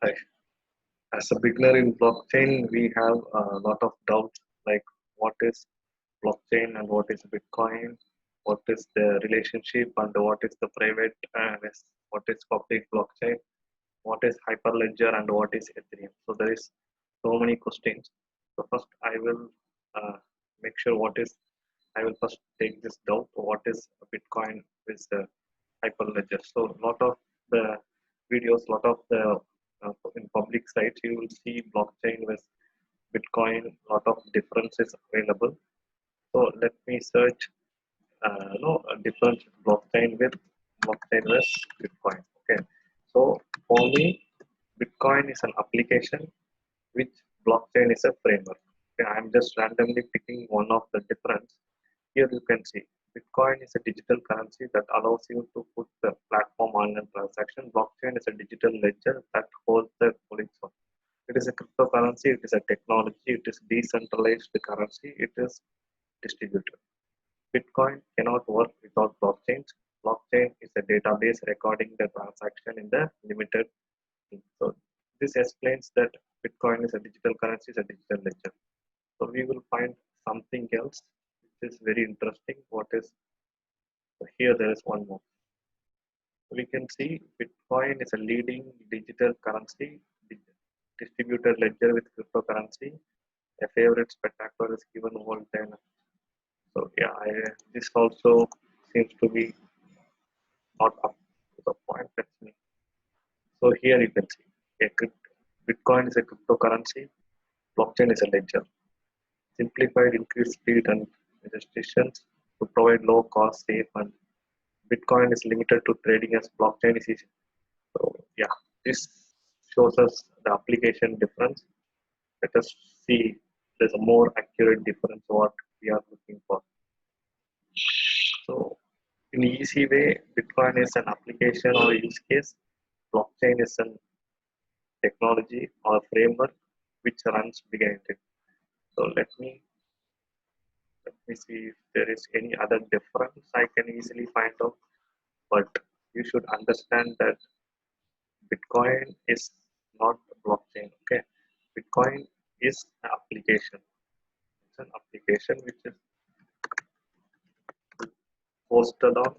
Like, as a beginner in blockchain, we have a lot of doubts like what is blockchain and what is Bitcoin, what is the relationship and what is the private and what is public blockchain, what is Hyperledger and what is Ethereum. So there is so many questions. So first I will uh, make sure what is, I will first take this doubt what is Bitcoin with Hyperledger. So a lot of the videos, lot of the in public sites, you will see blockchain with Bitcoin, lot of differences available. So let me search a different blockchain with Bitcoin. Okay. So for me, Bitcoin is an application which blockchain is a framework. Okay, I'm just randomly picking one of the difference. Here you can see Bitcoin is a digital currency that allows you to put the platform online transaction. Blockchain is a digital ledger that holds the police. It is a cryptocurrency, it is a technology, it is decentralized currency, it is distributed. Bitcoin cannot work without blockchains. Blockchain is a database recording the transaction in the limited thing. So this explains that Bitcoin is a digital currency, is a digital ledger. So we will find something else which is very interesting. What is, so here there is one more. We can see Bitcoin is a leading digital currency, distributed ledger with cryptocurrency. A favorite spectacular is given world 10. So yeah, this also seems to be not up to the point. So here you can see Bitcoin is a cryptocurrency, blockchain is a ledger. Simplified, increased speed and restrictions to provide low cost, safe, and Bitcoin is limited to trading as blockchain is easy. So yeah, this shows us the application difference. Let us see there's a more accurate difference what we are looking for. So in easy way, Bitcoin is an application or use case. Blockchain is an technology or framework which runs behind it. So let me see if there is any other difference I can easily find out. But you should understand that Bitcoin is not blockchain. Okay, Bitcoin is an application. It's an application which is hosted on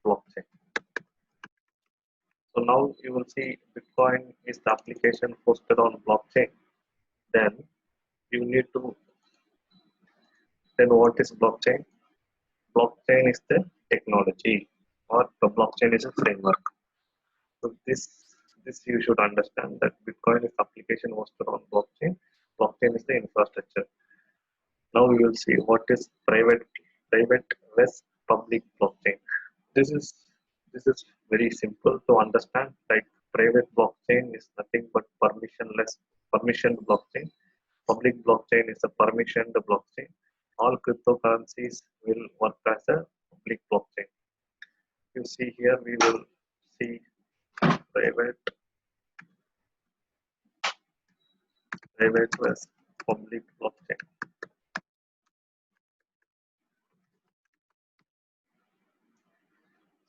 blockchain. So now you will see Bitcoin is the application hosted on blockchain. Then you need to, then what is blockchain? Blockchain is the technology or the blockchain is a framework. So this you should understand that Bitcoin is application hosted on blockchain. Blockchain is the infrastructure. Now we will see what is private versus public blockchain. This is this is very simple to understand. Like private blockchain is nothing but permissioned blockchain. Public blockchain is a permissioned blockchain. All cryptocurrencies will work as a public blockchain. You see here we will see private private versus public blockchain.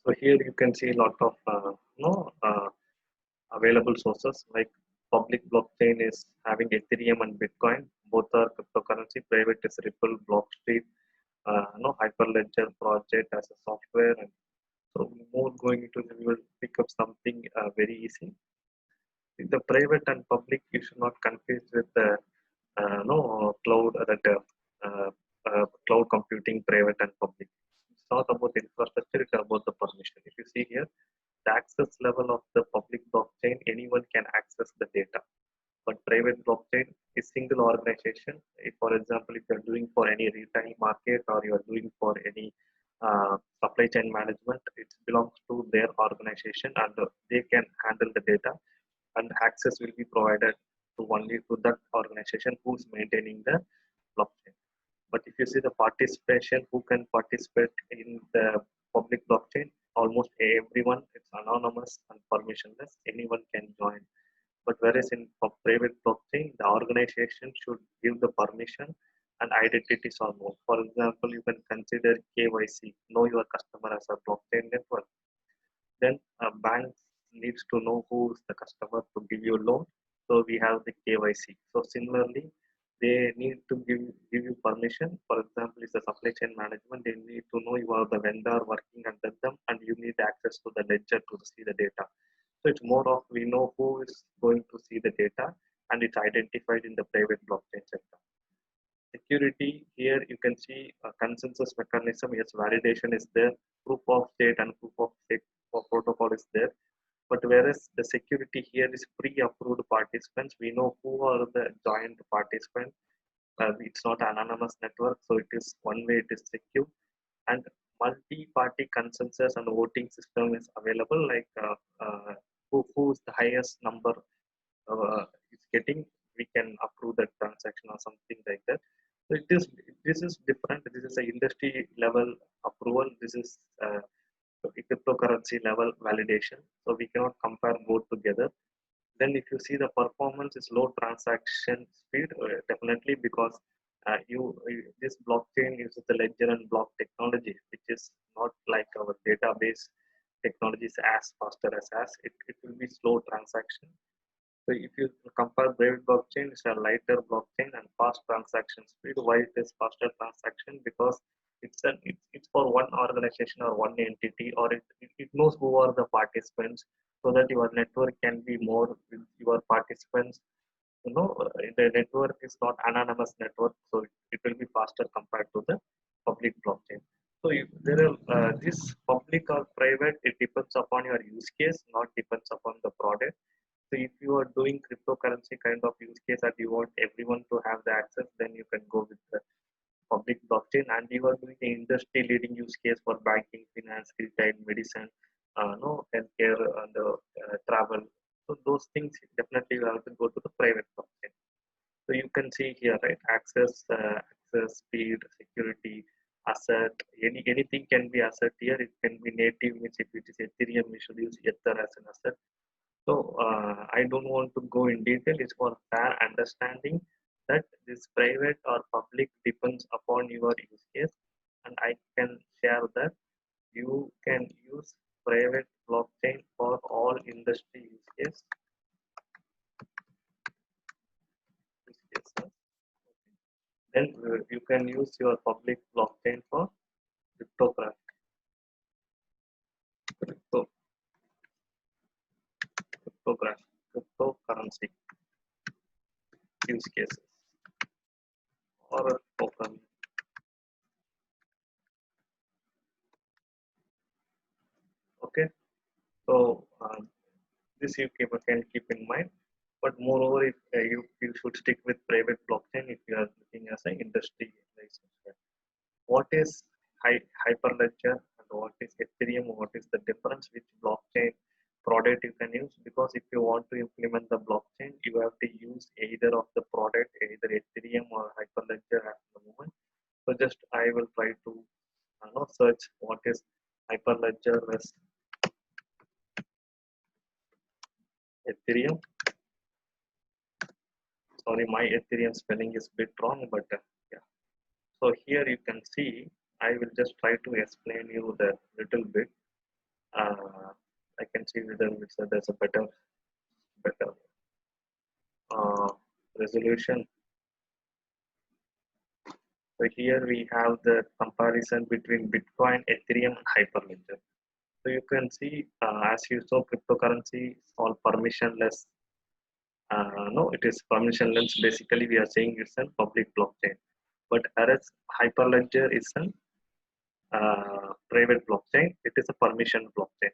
So here you can see a lot of available sources like public blockchain is having Ethereum and Bitcoin. Both are cryptocurrency. Private is Ripple, Blockstreet, Hyperledger project as a software. And so more going into we will pick up something very easy. The private and public you should not confuse with the cloud cloud computing private and public. It's not about the infrastructure, it's about the permission. If you see here, the access level of the public blockchain, anyone can access the data. But private blockchain is single organization. If, for example, if you're doing for any retail market or you're doing for any supply chain management, it belongs to their organization and they can handle the data and access will be provided to only to that organization who's maintaining the blockchain. But if you see the participation, who can participate in the public blockchain, almost everyone, it's anonymous and permissionless, anyone can join. But whereas in private blockchain, the organization should give the permission and identities are known. For example, you can consider KYC, know your customer as a blockchain network. Then banks needs to know who is the customer to give you a loan. So we have the KYC. So similarly, they need to give you permission. For example, it's a supply chain management. They need to know you are the vendor working under them, and you need access to the ledger to see the data. So it's more of we know who is going to see the data, and it's identified in the private blockchain sector. Security, here you can see a consensus mechanism. Yes, validation is there, proof of stake and proof of stake for protocol is there. But whereas the security here is pre-approved participants, we know who are the joint participants. It's not anonymous network, so it is one way it is secure. And multi-party consensus and voting system is available. Like who is the highest number is getting, we can approve that transaction or something like that. So this is different. This is a industry level approval. This is cryptocurrency level validation. So we cannot compare both together. Then if you see the performance is low transaction speed, definitely because this blockchain uses the ledger and block technology, which is not like our database technology is as faster as it will be slow transaction. So if you compare private blockchain, it's a lighter blockchain and fast transaction speed. Why it is faster transaction? Because it's for one organization or one entity, or it knows who are the participants, so that your network can be more with your participants. The network is not anonymous network, so it will be faster compared to the public blockchain. So if there are this public or private, it depends upon your use case, not depends upon the product. So if you are doing cryptocurrency kind of use case and you want everyone to have the access, then you can go with the public blockchain. And you are doing the industry leading use case for banking, finance, retail, medicine, no healthcare, and travel. So those things definitely you have to go to the private blockchain. So you can see here, right? Access, speed, security, asset. Anything can be asset here. It can be native, means if it is Ethereum, we should use Ether as an asset. So I don't want to go in detail. It's for fair understanding that this private or public depends upon your use case, and I can share that you can use private blockchain for all industry use cases. Then you can use your public blockchain for cryptography, crypto, cryptocurrency use cases or a token. Okay, so this you can keep in mind. But moreover, if you should stick with private blockchain if you are looking as an industry license. What is Hyperledger and what is Ethereum? What is the difference? Which blockchain product you can use? Because if you want to implement the blockchain, you have to use either of the product, either Ethereum or Hyperledger at the moment. So just I will try to search what is Hyperledger as Ethereum. Sorry, my Ethereum spelling is a bit wrong, but yeah. So here you can see, I will just try to explain you the little bit. I can see whether there's a better uh, resolution. So here we have the comparison between Bitcoin, Ethereum, and Hyperledger. So you can see, as you saw, cryptocurrency is all permissionless. No, it is permissionless. Basically, we are saying it's a public blockchain. But whereas Hyperledger is a private blockchain, it is a permission blockchain.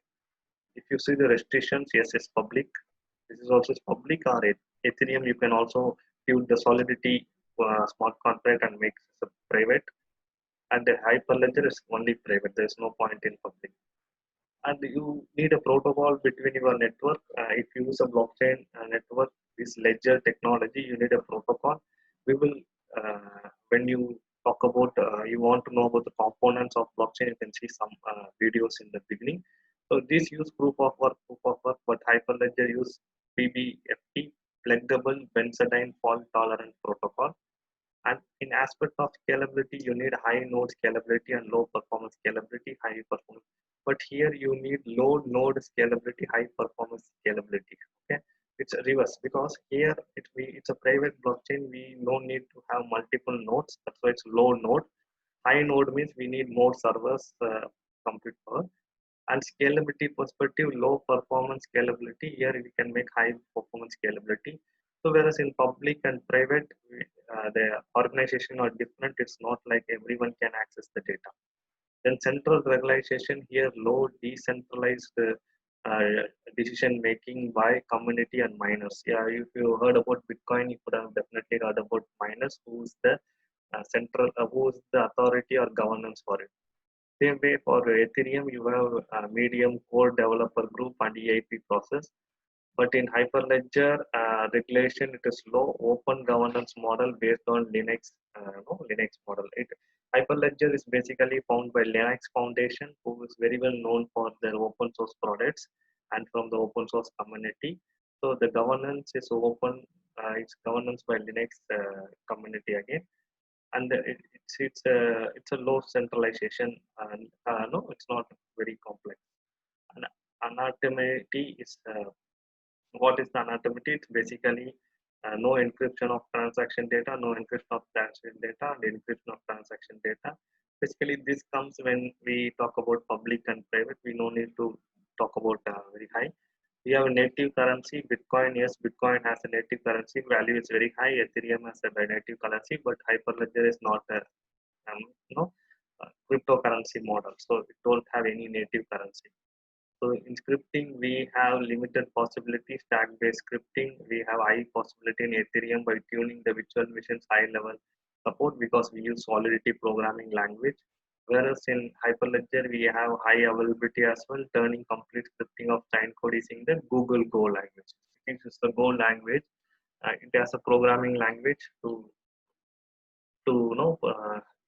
If you see the restrictions, yes, it's public. This is also public, or Ethereum, you can also build the solidity smart contract and make it private. And the Hyperledger is only private. There is no point in public. And you need a protocol between your network. If you use a blockchain network, this ledger technology, you need a protocol. We will, when you talk about, you want to know about the components of blockchain, you can see some videos in the beginning. So this use proof of work, but Hyperledger use PBFT, flexible benzodine fault tolerant protocol. And in aspect of scalability, you need high node scalability and low performance scalability, high performance. but here you need low node scalability, high performance scalability. Okay, it's a reverse because here it's a private blockchain. We no need to have multiple nodes. That's why it's low node. High node means we need more servers, compute power, and scalability perspective, low performance scalability. Here we can make high performance scalability. So whereas in public and private, the organization are different. It's not like everyone can access the data. Then central regulation here, low decentralized decision making by community and miners. Yeah, if you heard about Bitcoin, you could have definitely heard about miners. Who's the who's the authority or governance for it? Same way for Ethereum, you have a medium core developer group and EIP process. But in Hyperledger regulation, it is low open governance model based on Linux, no, Linux model. Hyperledger is basically found by Linux Foundation, who is very well known for their open source products and from the open source community. So the governance is open. It's governance by Linux community again, and it's a low centralization, and no, it's not very complex. And anonymity is what is the anonymity? It's basically no encryption of transaction data, no encryption of transaction data, and encryption of transaction data. Basically, this comes when we talk about public and private. We no need to talk about very high. We have a native currency, Bitcoin. Yes, Bitcoin has a native currency. Value is very high. Ethereum has a native currency, but Hyperledger is not a you know cryptocurrency model, so it don't have any native currency. So in scripting, we have limited possibility. Stack-based scripting, we have high possibility in Ethereum by tuning the virtual machines high-level support because we use Solidity programming language. Whereas in Hyperledger, we have high availability as well, turning complete scripting of chain code using the Google Go language. It is the Go language. It has a programming language to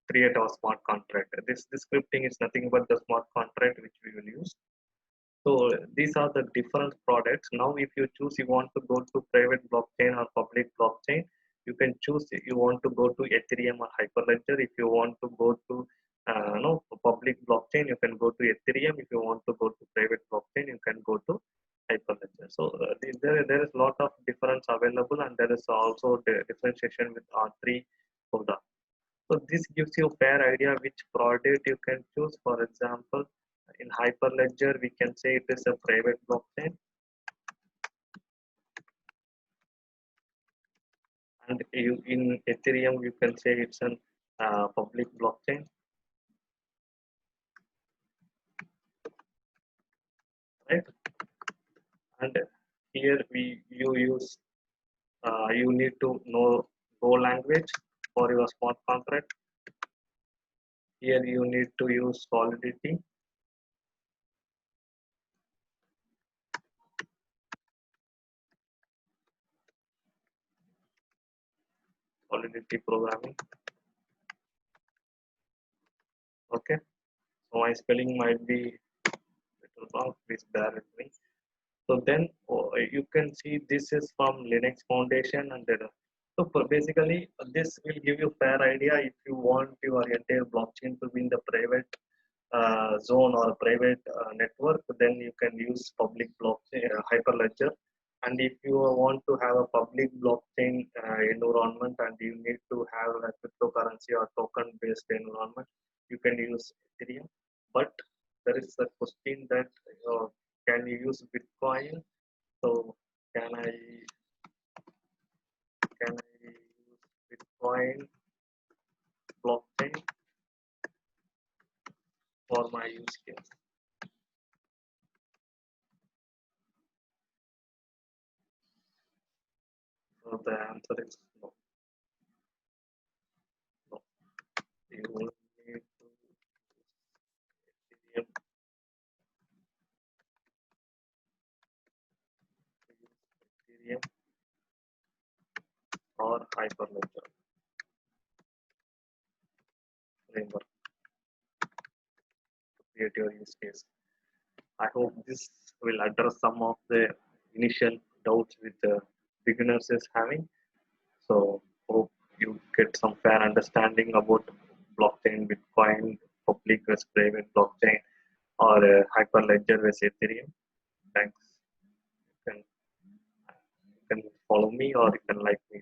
create our smart contract. This scripting is nothing but the smart contract which we will use. So these are the different products. Now, if you choose you want to go to private blockchain or public blockchain, you can choose if you want to go to Ethereum or Hyperledger. If you want to go to public blockchain, you can go to Ethereum. If you want to go to private blockchain, you can go to Hyperledger. So there is a lot of difference available, and there is also the differentiation with R3 product. So this gives you a fair idea which product you can choose. For example, in Hyperledger, we can say it is a private blockchain, and in Ethereum, you can say it's an public blockchain, right? And here you need to know Go language for your smart contract. Here you need to use Solidity. Solidity programming. Okay, so my spelling might be little wrong. Please bear with me. So then you can see this is from Linux Foundation, and so basically this will give you fair idea if you want your entire blockchain to be in the private zone or private network. Then you can use public blockchain Hyperledger. And if you want to have a public blockchain environment and you need to have a cryptocurrency or token based environment, you can use Ethereum. But there is a question that can you use Bitcoin? So can I use Bitcoin blockchain for my use case? So the answer is no. No. You will need to use Ethereum Ethereum or Hyperledger framework to create your use case. I hope this will address some of the initial doubts which the beginners is having. So hope you get some fair understanding about blockchain, Bitcoin, public versus private blockchain, or Hyperledger with Ethereum. Thanks. You can, you can follow me or you can like me.